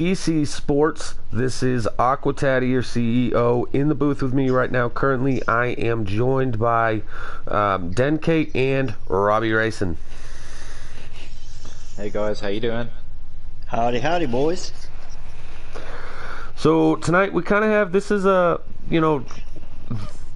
EC Sports. This is Aquataddy, your CEO, in the booth with me right now. Currently, I am joined by Denke and Robbie Racing. Hey guys, how you doing? Howdy, howdy, boys. So tonight we kind of have, this is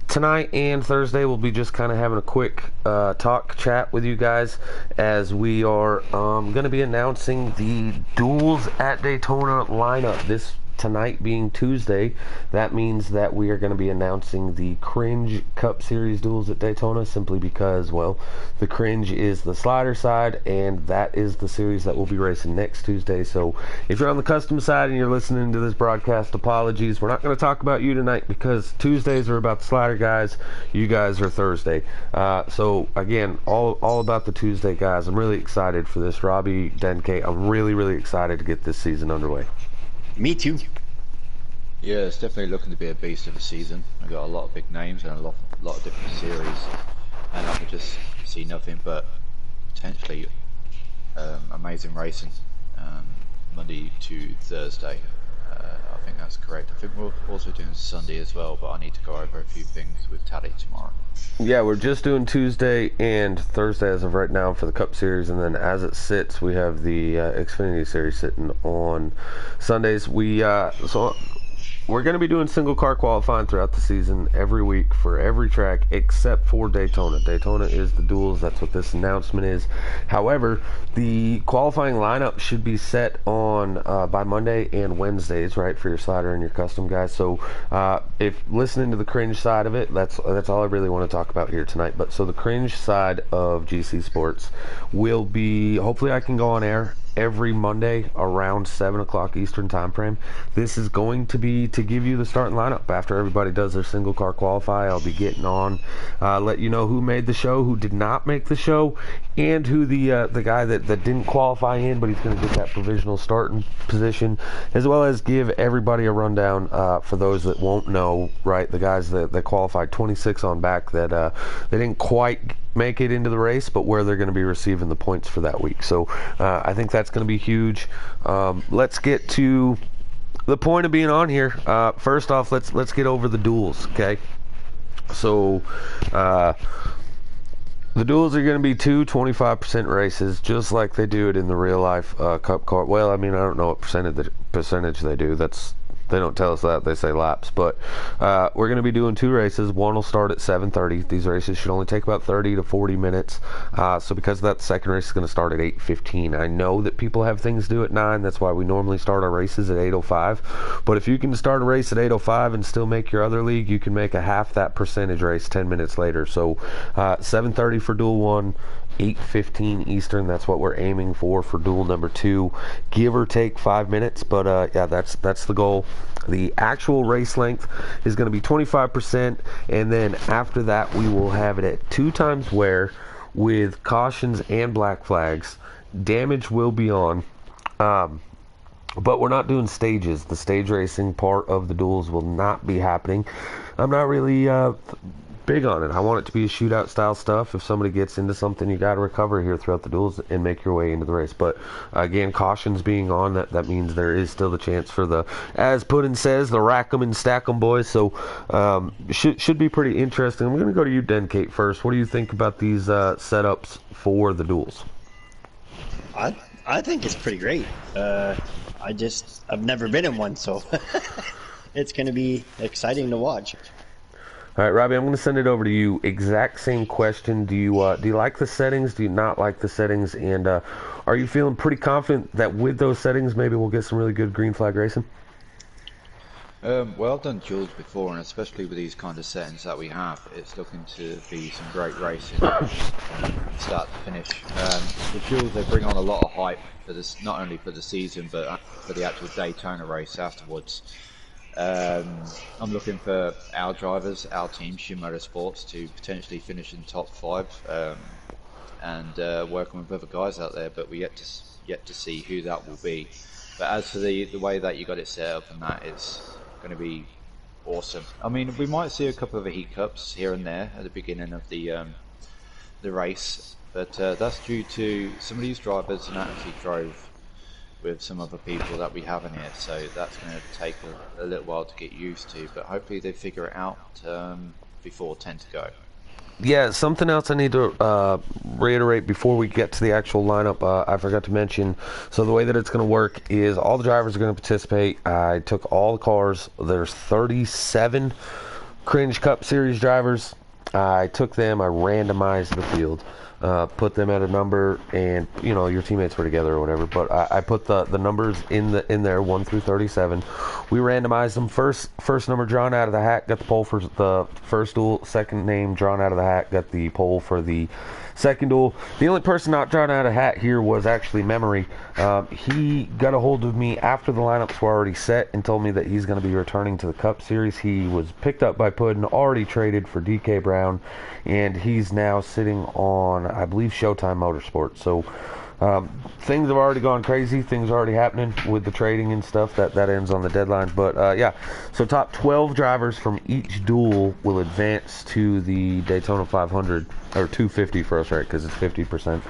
tonight and Thursday we'll be just kind of having a quick talk chat with you guys as we are going to be announcing the duels at Daytona lineup. This tonight being Tuesday, that means that we are going to be announcing the Cringe Cup Series duels at Daytona, simply because, well, the Cringe is the slider side and that is the series that we'll be racing next Tuesday. So if you're on the custom side and you're listening to this broadcast, apologies, we're not going to talk about you tonight because Tuesdays are about the slider guys, you guys are Thursday. So again, all about the Tuesday guys. I'm really excited for this. Robbie, Denke, I'm really excited to get this season underway. Me too. Yeah, it's definitely looking to be a beast of a season. We've got a lot of big names and a lot of different series, and I can just see nothing but potentially amazing racing Monday to Thursday. I think that's correct. I think we're also doing Sunday as well, but I need to go over a few things with Tally tomorrow. Yeah, we're just doing Tuesday and Thursday as of right now for the Cup Series, and then as it sits, we have the Xfinity Series sitting on Sundays. We're going to be doing single car qualifying throughout the season every week for every track except for Daytona. Daytona is the duels. That's what this announcement is. However, the qualifying lineup should be set on by Monday and Wednesdays, right, for your slider and your custom guys. So if listening to the Cringe side of it, that's all I really want to talk about here tonight. But so the Cringe side of GC Sports will be, hopefully I can go on air every Monday around 7 o'clock Eastern time frame. This is going to be to give you the starting lineup after everybody does their single car qualify. I'll be getting on, let you know who made the show, who did not make the show, and who the guy that didn't qualify in, but he's going to get that provisional starting position, as well as give everybody a rundown for those that won't know, right, the guys that qualified 26 on back that they didn't quite make it into the race, but where they're going to be receiving the points for that week. So I think that's going to be huge. Let's get to the point of being on here. First off, let's get over the duels, okay? So the duels are going to be two 25% races, just like they do it in the real life Cup car. Well, I mean, I don't know what percentage they do. They don't tell us that. They say laps. But we're going to be doing two races. One will start at 7:30. These races should only take about 30 to 40 minutes. So because that second race is going to start at 8:15. I know that people have things to do at 9. That's why we normally start our races at 8:05. But if you can start a race at 8:05 and still make your other league, you can make a half that percentage race 10 minutes later. So 7:30 for duel 1. 8:15 Eastern. That's what we're aiming for duel number 2, give or take 5 minutes. But yeah, that's the goal. The actual race length is going to be 25%, and then after that we will have it at 2 times wear with cautions and black flags. Damage will be on. But we're not doing stages. The stage racing part of the duels will not be happening. I'm not really big on it. I want it to be a shootout style stuff. If somebody gets into something, you got to recover here throughout the duels and make your way into the race. But again, cautions being on, that means there is still the chance for the, as Puddin says, the rack 'em and stack 'em boys. So should be pretty interesting. I'm going to go to you, Denkate, first. What do you think about these setups for the duels? I think it's pretty great. I've never been in one, so it's going to be exciting to watch. All right, Robbie, I'm going to send it over to you. Exact same question. Do you like the settings? Do you not like the settings? And are you feeling pretty confident that with those settings, maybe we'll get some really good green flag racing? Well, I've done duels before, and especially with these kind of settings that we have, it's looking to be some great racing start to finish. The duels, they bring on a lot of hype for this, not only for the season, but for the actual Daytona race afterwards. I'm looking for our drivers, our team, Shin Motorsports, to potentially finish in top 5 and working with other guys out there, but we yet to see who that will be. But as for the way that you got it set up, and that is going to be awesome. I mean, we might see a couple of heat cups here and there at the beginning of the race, but that's due to some of these drivers and actually drove with some other people that we have in here, so that's going to take a little while to get used to, but hopefully they figure it out before 10 to go. Yeah, something else I need to reiterate before we get to the actual lineup, I forgot to mention. So the way that it's going to work is all the drivers are going to participate. I took all the cars. There's 37 Cringe Cup Series drivers. I took them, I randomized the field, put them at a number, and your teammates were together or whatever. But I put the numbers in there 1 through 37. We randomized them. First number drawn out of the hat got the pole for the first duel. Second name drawn out of the hat got the pole for the second duel. The only person not drawn out of the hat here was actually Memory. He got a hold of me after the lineups were already set and told me that he's going to be returning to the Cup Series. He was picked up by Puddin, already traded for DK Brown, and he's now sitting on, I believe, Showtime Motorsports. So things have already gone crazy. Things are already happening with the trading and stuff. That ends on the deadline. But yeah, so top 12 drivers from each duel will advance to the Daytona 500, or 250 for us, right? Because it's 50%.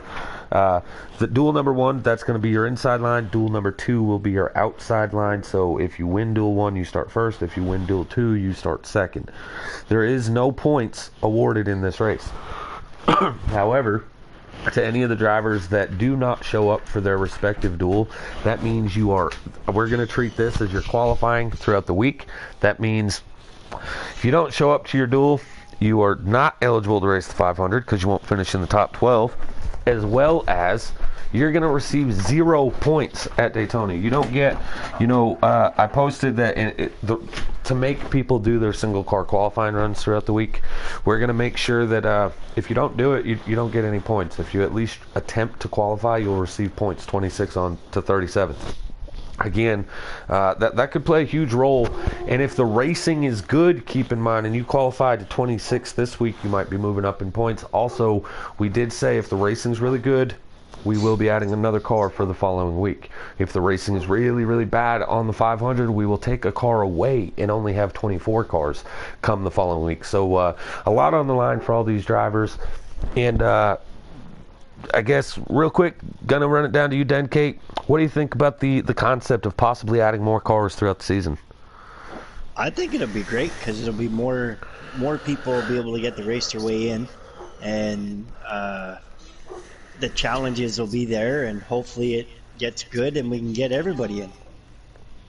The duel number 1, that's going to be your inside line. Duel number 2 will be your outside line. So if you win duel 1, you start first. If you win duel 2, you start second. There is no points awarded in this race. However, to any of the drivers that do not show up for their respective duel, that means we're going to treat this as your qualifying throughout the week. That means if you don't show up to your duel, you are not eligible to race the 500 because you won't finish in the top 12, as well as you're going to receive 0 points at Daytona. You don't get, I posted that to make people do their single car qualifying runs throughout the week. We're going to make sure that if you don't do it, you don't get any points. If you at least attempt to qualify, you'll receive points, 26 on to 37. Again, that could play a huge role. And if the racing is good, keep in mind, and you qualified to 26 this week, you might be moving up in points. Also, we did say if the racing's really good, we will be adding another car for the following week. If the racing is really, really bad on the 500, we will take a car away and only have 24 cars come the following week. So a lot on the line for all these drivers. And I guess real quick, gonna run it down to you, Den Kate. What do you think about the concept of possibly adding more cars throughout the season? I think it'll be great because it'll be more people will be able to get to race their way in, and the challenges will be there, and hopefully it gets good and we can get everybody in.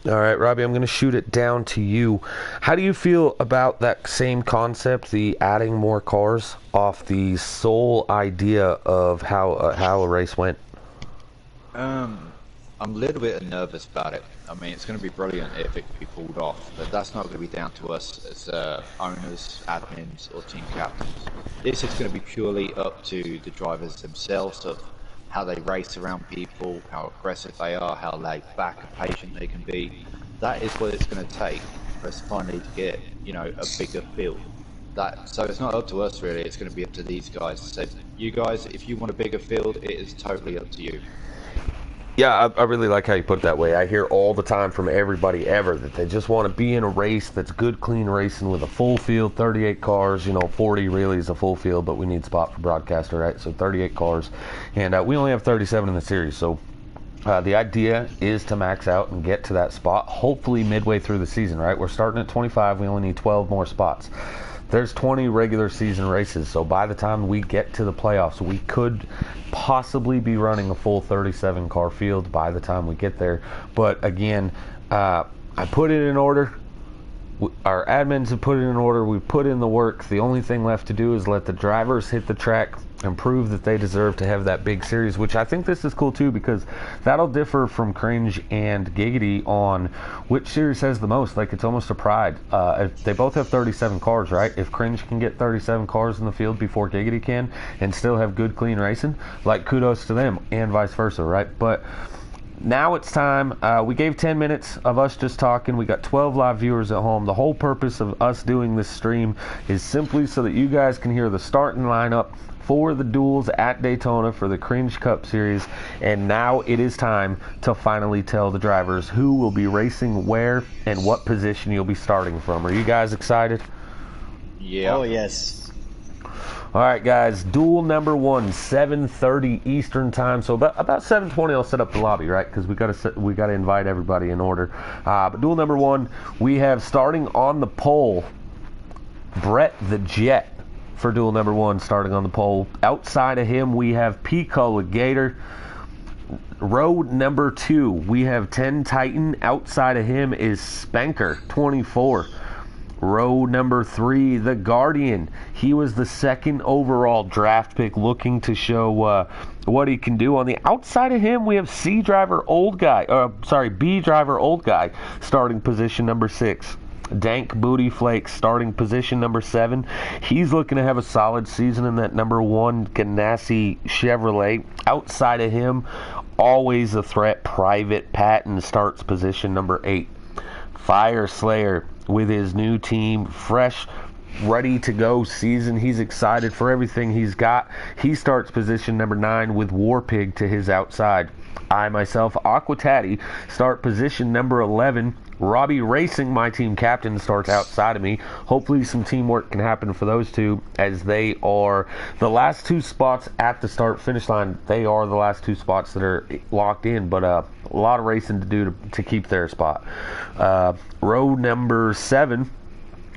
All right, Robbie, I'm going to shoot it down to you. How do you feel about that same concept, the adding more cars, off the sole idea of how a race went? I'm a little bit nervous about it. I mean, it's going to be brilliant if it can be pulled off, but that's not going to be down to us as owners, admins, or team captains. This is going to be purely up to the drivers themselves, of how they race around people, how aggressive they are, how laid back and patient they can be. That is what it's going to take for us finally to get, a bigger field. So it's not up to us really. It's going to be up to these guys. So you guys, if you want a bigger field, it is totally up to you. Yeah, I really like how you put it that way. I hear all the time from everybody ever that they just want to be in a race that's good, clean racing with a full field, 38 cars. 40 really is a full field, but we need spot for broadcaster, right? So 38 cars. And we only have 37 in the series. So the idea is to max out and get to that spot, hopefully midway through the season, right? We're starting at 25. We only need 12 more spots. There's 20 regular season races, so by the time we get to the playoffs, we could possibly be running a full 37 car field by the time we get there. But again, I put it in order. Our admins have put it in order. We put in the work. The only thing left to do is let the drivers hit the track and prove that they deserve to have that big series, which I think this is cool too, because that'll differ from Cringe and Giggity on which series has the most. Like, it's almost a pride. If they both have 37 cars, right? If Cringe can get 37 cars in the field before Giggity can and still have good, clean racing, like, kudos to them, and vice versa, right? But now it's time. We gave 10 minutes of us just talking. We got 12 live viewers at home. The whole purpose of us doing this stream is simply so that you guys can hear the starting lineup for the duels at Daytona for the Cringe Cup Series. And now it is time to finally tell the drivers who will be racing where and what position you'll be starting from. Are you guys excited? Yeah. Oh, yes. All right, guys, duel number 1, 7:30 Eastern time. So about 7:20, I'll set up the lobby, right? Because we gotta invite everybody in order. But duel number 1, we have starting on the pole, Brett the Jet for duel number 1, starting on the pole. Outside of him, we have Pico Gator. Row number 2, we have 10 Titan. Outside of him is Spanker 24. Row number 3, the Guardian. He was the 2nd overall draft pick, looking to show what he can do. On the outside of him, we have B driver old guy, starting position number 6. Dank Booty Flakes, starting position number 7. He's looking to have a solid season in that number 1 Ganassi Chevrolet. Outside of him, always a threat, Private Patton, starts position number 8. Fire Slayer with his new team, fresh, ready to go season. He's excited for everything he's got. He starts position number 9 with War Pig to his outside. I myself, Aquatati, start position number 11. Robbie Racing, my team captain, starts outside of me. Hopefully some teamwork can happen for those two, as they are the last 2 spots at the start-finish line. They are the last 2 spots that are locked in, but a lot of racing to do to keep their spot. Row number 7,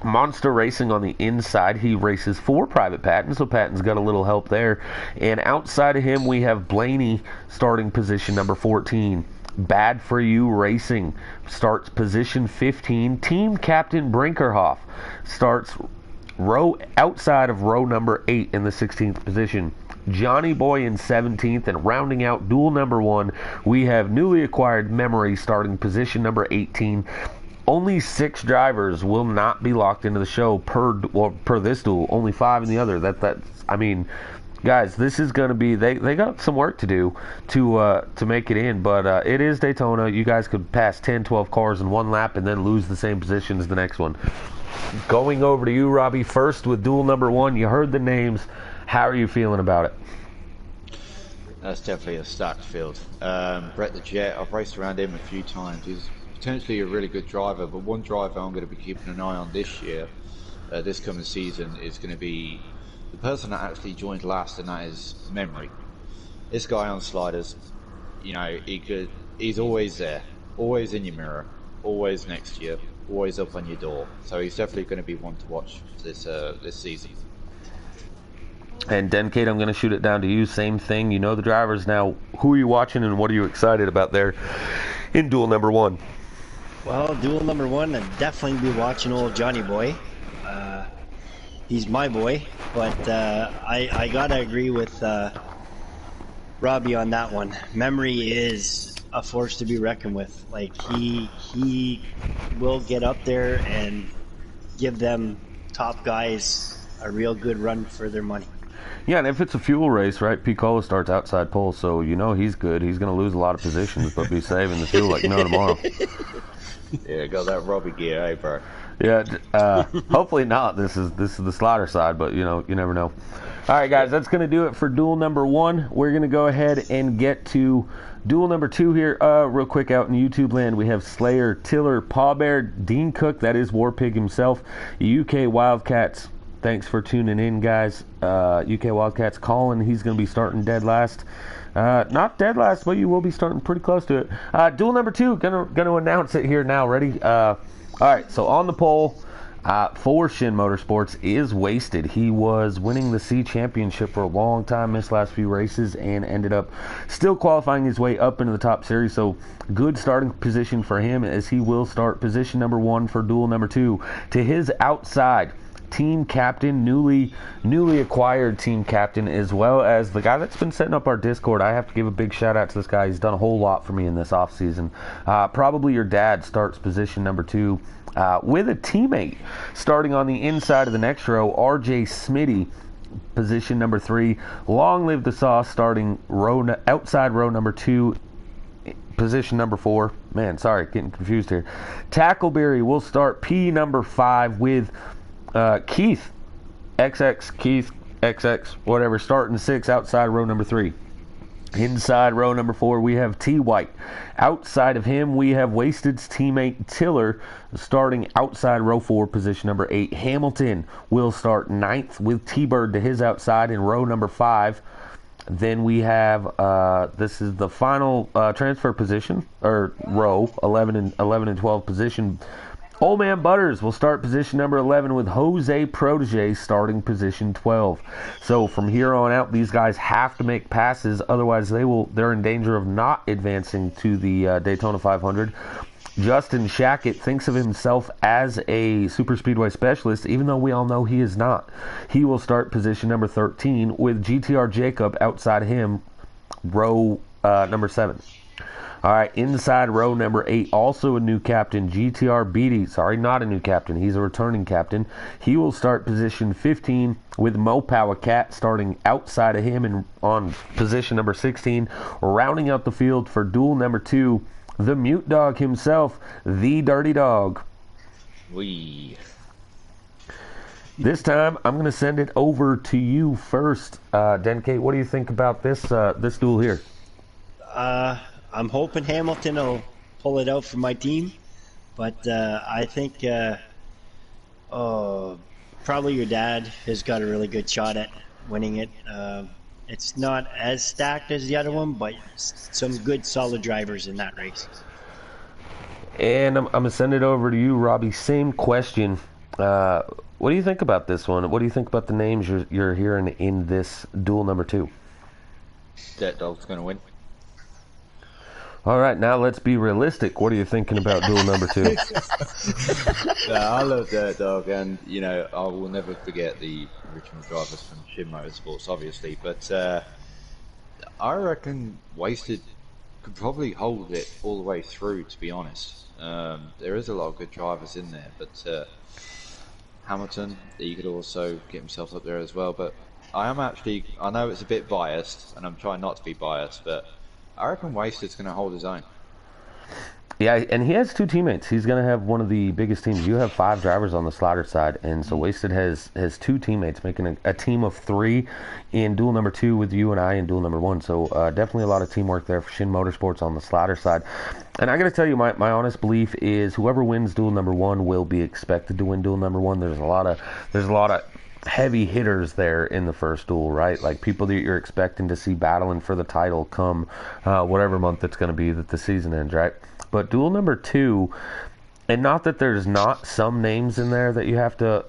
Monster Racing on the inside. He races for Private Patton, so Patton's got a little help there. And outside of him, we have Blaney starting position number 14. Bad For You Racing starts position 15. Team Captain Brinkerhoff starts outside of row number 8 in the 16th position. Johnny Boy in 17th, and rounding out duel number 1, we have newly acquired Memory starting position number 18. Only 6 drivers will not be locked into the show per this duel. Only 5 in the other. Guys, this is going to be, they got some work to do to make it in, but it is Daytona. You guys could pass 10, 12 cars in one lap and then lose the same position as the next one. Going over to you, Robbie, first with duel number 1. You heard the names. How are you feeling about it? That's definitely a stacked field. Brett the Jet, I've raced around him a few times. He's potentially a really good driver, but one driver I'm going to be keeping an eye on this year, this coming season, is going to be the person that actually joined last, and that is Memory. This guy on sliders, you know, he's always there, always in your mirror, always next to you, always up on your door. So he's definitely going to be one to watch this season. And Denkate, I'm going to shoot it down to you. Same thing. You know the drivers now. Who are you watching, and what are you excited about there in duel number 1? Well, duel number 1, I'd definitely be watching old Johnny Boy. He's my boy, but I gotta agree with Robbie on that one. Memory is a force to be reckoned with. Like, he will get up there and give them top guys a real good run for their money. Yeah, and if it's a fuel race, right, Picola starts outside pole, so you know he's good. He's going to lose a lot of positions, but be saving the fuel like no tomorrow. Yeah, got that Robbie gear, eh, bro? Yeah, hopefully not. This is the slaughter side, but you know, you never know. All right, guys, that's going to do it for duel number 1. We're going to go ahead and get to duel number 2 here. Real quick, out in YouTube land, we have Slayer, Tiller, Pawbear, Dean Cook, that is War Pig himself, UK Wildcats. Thanks for tuning in, guys. UK Wildcats, Colin, he's going to be starting dead last. Not dead last, but you will be starting pretty close to it. Duel number 2, gonna announce it here now. Ready? All right, so on the pole for Shin Motorsports is Wasted. He was winning the C Championship for a long time, missed last few races, and ended up still qualifying his way up into the top series. So good starting position for him, as he will start position number 1 for duel number 2. To his outside, team captain, newly acquired team captain, as well as the guy that's been setting up our Discord. I have to give a big shout out to this guy. He's done a whole lot for me in this off season. Probably your dad starts position number 2 with a teammate starting on the inside of the next row. RJ Smitty, position number 3. Long live the sauce, starting outside row number 2. Position number 4. Man, sorry, getting confused here. Tackleberry will start P number 5 with Keith XX, whatever, starting 6 outside row number 3. Inside row number 4, we have T. White. Outside of him, we have Wasted's teammate Tiller starting outside row 4, position number 8. Hamilton will start 9th with T-Bird to his outside in row number 5. Then we have, this is the final transfer position, or row, 11 and 12 position. Old Man Butters will start position number 11 with Jose Protege starting position 12. So from here on out, these guys have to make passes, otherwise they're in danger of not advancing to the Daytona 500. Justin Shackett thinks of himself as a super speedway specialist, even though we all know he is not. He will start position number 13 with GTR Jacob outside him, row number 7. All right, inside row number 8, also a new captain, GTR Beatty. Sorry, not a new captain. He's a returning captain. He will start position 15 with Mo Power Cat starting outside of him and on position number 16. Rounding out the field for duel number 2, the Mute Dog himself, the Dirty Dog. This time, I'm going to send it over to you first. Denke, what do you think about this duel here? I'm hoping Hamilton will pull it out for my team, but I think probably your dad has got a really good shot at winning it. It's not as stacked as the other one, but some good solid drivers in that race. And I'm going to send it over to you, Robbie. Same question. What do you think about this one? What do you think about the names you're hearing in this duel number 2? That dog's going to win. All right, now let's be realistic. What are you thinking about duel number 2? I love Dirt Dog, and I will never forget the original drivers from Shin Motorsports, obviously. But I reckon Wasted could probably hold it all the way through. To be honest, there is a lot of good drivers in there, but Hamilton, he could also get himself up there as well. But I know it's a bit biased, and I'm trying not to be biased, but I reckon Wasted's going to hold his own. Yeah, and he has 2 teammates. He's going to have one of the biggest teams. You have 5 drivers on the slaughter side, and so Wasted has 2 teammates, making a team of 3 in duel number 2 with you and I in duel number 1. So definitely a lot of teamwork there for Shin Motorsports on the slaughter side. And I got to tell you, my honest belief is whoever wins duel number 1 will be expected to win duel number 1. There's a lot of heavy hitters there in the first duel, right? Like people that you're expecting to see battling for the title come whatever month it's going to be that the season ends, right? But duel number 2, and not that there's not some names in there that you have to,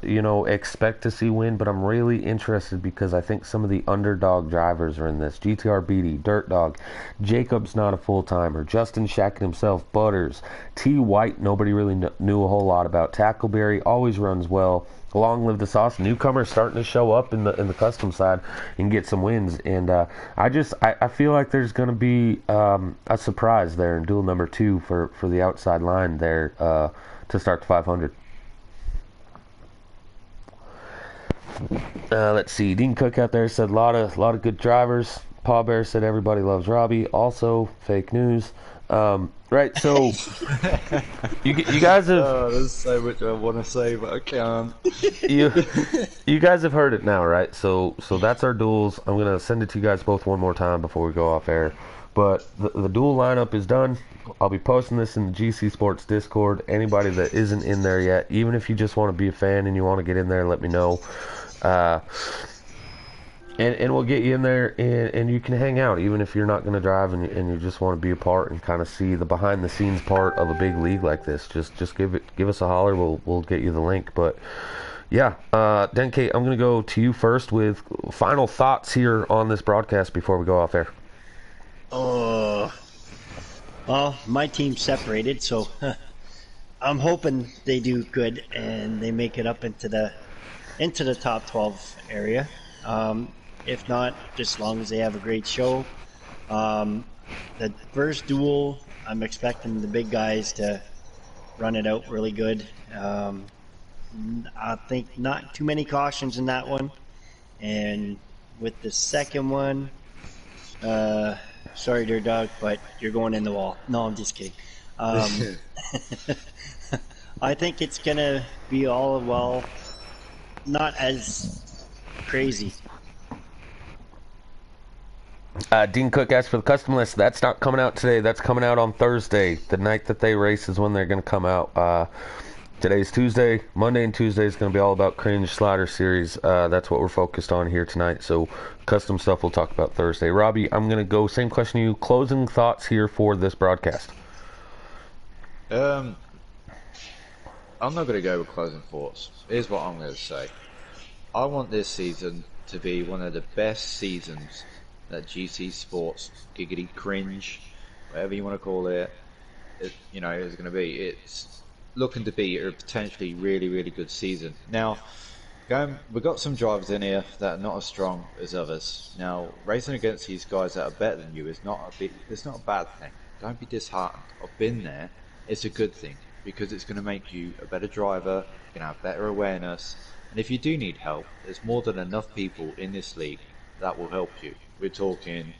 expect to see win, but I'm really interested because I think some of the underdog drivers are in this. GTR Beatty, Dirt Dog, Jacob's not a full-timer, Justin Shackett himself, Butters, T. White, nobody really knew a whole lot about. Tackleberry always runs well. Long live the sauce. Newcomers starting to show up in the custom side and get some wins. And I feel like there's going to be a surprise there in duel number 2 for the outside line there to start the 500. Let's see. Dean Cook out there said a lot of good drivers. Paw Bear said everybody loves Robbie. Also fake news. Right, so you guys have. Oh, there's so much I want to say, but I can't. You guys have heard it now, right? So that's our duels. I'm gonna send it to you guys both one more time before we go off air. But the duel lineup is done. I'll be posting this in the GC Sports Discord. Anybody that isn't in there yet, even if you just want to be a fan and you want to get in there, let me know. And we'll get you in there, and you can hang out, even if you're not going to drive and you just want to be a part and kind of see the behind-the-scenes part of a big league like this. Just give us a holler. We'll get you the link. But yeah, Denke, I'm going to go to you first with final thoughts here on this broadcast before we go off air. Well, my team's separated, so I'm hoping they do good and they make it up into the top 12 area. If not, just as long as they have a great show. The first duel, I'm expecting the big guys to run it out really good. I think not too many cautions in that one. And with the second one, sorry, dear dog, but you're going in the wall. No, I'm just kidding. I think it's going to be not as crazy. Dean Cook asked for the custom list. That's not coming out today. That's coming out on Thursday. The night that they race is when they're going to come out. Today's Tuesday. Monday and Tuesday is going to be all about Cringe Slider Series. That's what we're focused on here tonight. So custom stuff we'll talk about Thursday. Robbie, I'm going to go same question to you. Closing thoughts here for this broadcast. I'm not going to go with closing thoughts. Here's what I'm going to say. I want this season to be one of the best seasons that GC Sports, Giggity Cringe, whatever you want to call it, is going to be. It's looking to be a potentially really, really good season. Now, we've got some drivers in here that are not as strong as others. Now, racing against these guys that are better than you is not a bad thing. Don't be disheartened. I've been there. It's a good thing because it's going to make you a better driver. You're going to have better awareness. And if you do need help, there's more than enough people in this league that will help you. We're talking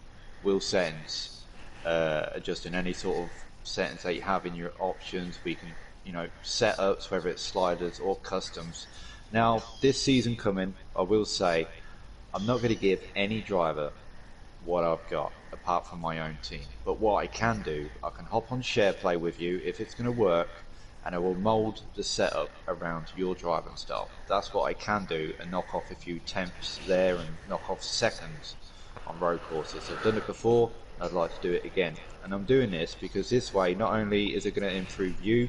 wheel settings, adjusting any sort of settings that you have in your options. We can, setups, whether it's sliders or customs. Now, this season coming, I will say, I'm not going to give any driver what I've got, apart from my own team. But what I can do, I can hop on share play with you if it's going to work, and I will mould the setup around your driving style. That's what I can do, and knock off a few tenths there and knock off seconds on road courses. I've done it before, I'd like to do it again. And I'm doing this because this way, not only is it going to improve you,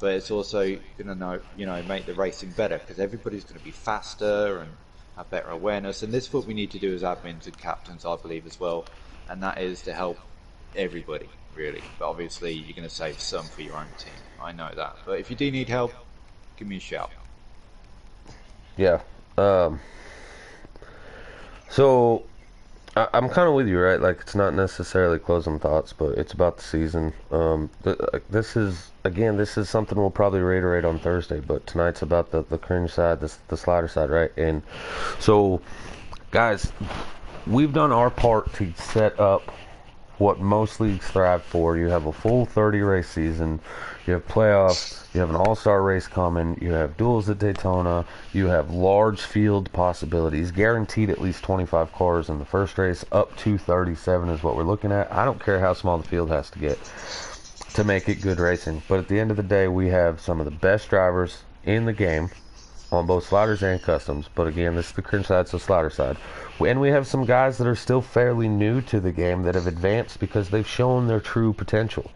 but it's also going to make the racing better, because everybody's going to be faster and have better awareness. And this is what we need to do as admins and captains, I believe, as well. And that is to help everybody, really. But obviously, you're going to save some for your own team. I know that. But if you do need help, give me a shout. Yeah. So I'm kind of with you, right? Like, it's not necessarily closing thoughts, but it's about the season. This is something we'll probably reiterate on Thursday, but tonight's about the cringe side, the slider side, right? And so, guys, we've done our part to set up what most leagues thrive for. You have a full 30 race season, you have playoffs, you have an all-star race coming, you have duels at Daytona, you have large field possibilities, guaranteed at least 25 cars in the first race, up to 37 is what we're looking at. I don't care how small the field has to get to make it good racing, but at the end of the day, we have some of the best drivers in the game on both sliders and customs. But again, this is the cringe side, so slider side. And we have some guys that are still fairly new to the game that have advanced because they've shown their true potential.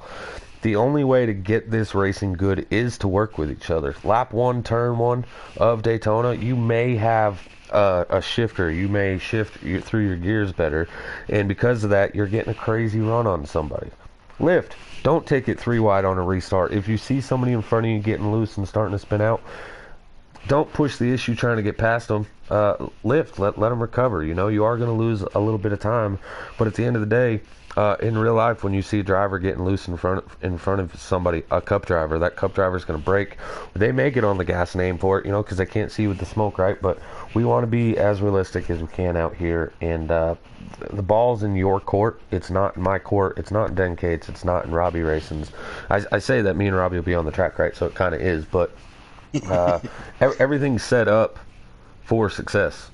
The only way to get this racing good is to work with each other. Lap 1, turn 1 of Daytona, you may have a shifter. You may shift through your gears better, and because of that, you're getting a crazy run on somebody. Lift. Don't take it 3 wide on a restart. If you see somebody in front of you getting loose and starting to spin out, don't push the issue trying to get past them. Lift. Let them recover. You are going to lose a little bit of time, but at the end of the day, in real life, when you see a driver getting loose in front of somebody, a cup driver, that cup driver is going to brake. They may get on the gas and aim for it, because they can't see with the smoke, right? But we want to be as realistic as we can out here, and the ball's in your court. It's not in my court. It's not in Den Cates. It's not in Robbie Racing's. I say that me and Robbie will be on the track, right? So it kind of is, but everything's set up for success.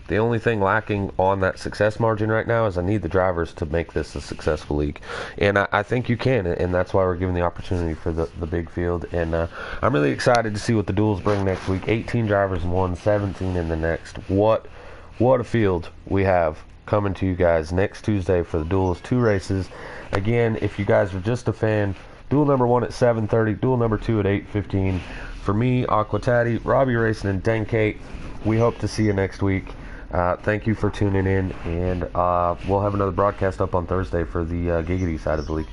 The only thing lacking on that success margin right now is I need the drivers to make this a successful league. And I think you can, and that's why we're giving the opportunity for the big field. And I'm really excited to see what the duels bring next week. 18 drivers in one, 17 in the next. What a field we have coming to you guys next Tuesday for the duels. 2 races. Again, if you guys are just a fan, duel number 1 at 7:30, duel number 2 at 8:15. For me, Aquatati, Robbie Racing, and Denkate, we hope to see you next week. Thank you for tuning in, and we'll have another broadcast up on Thursday for the Giggity side of the league.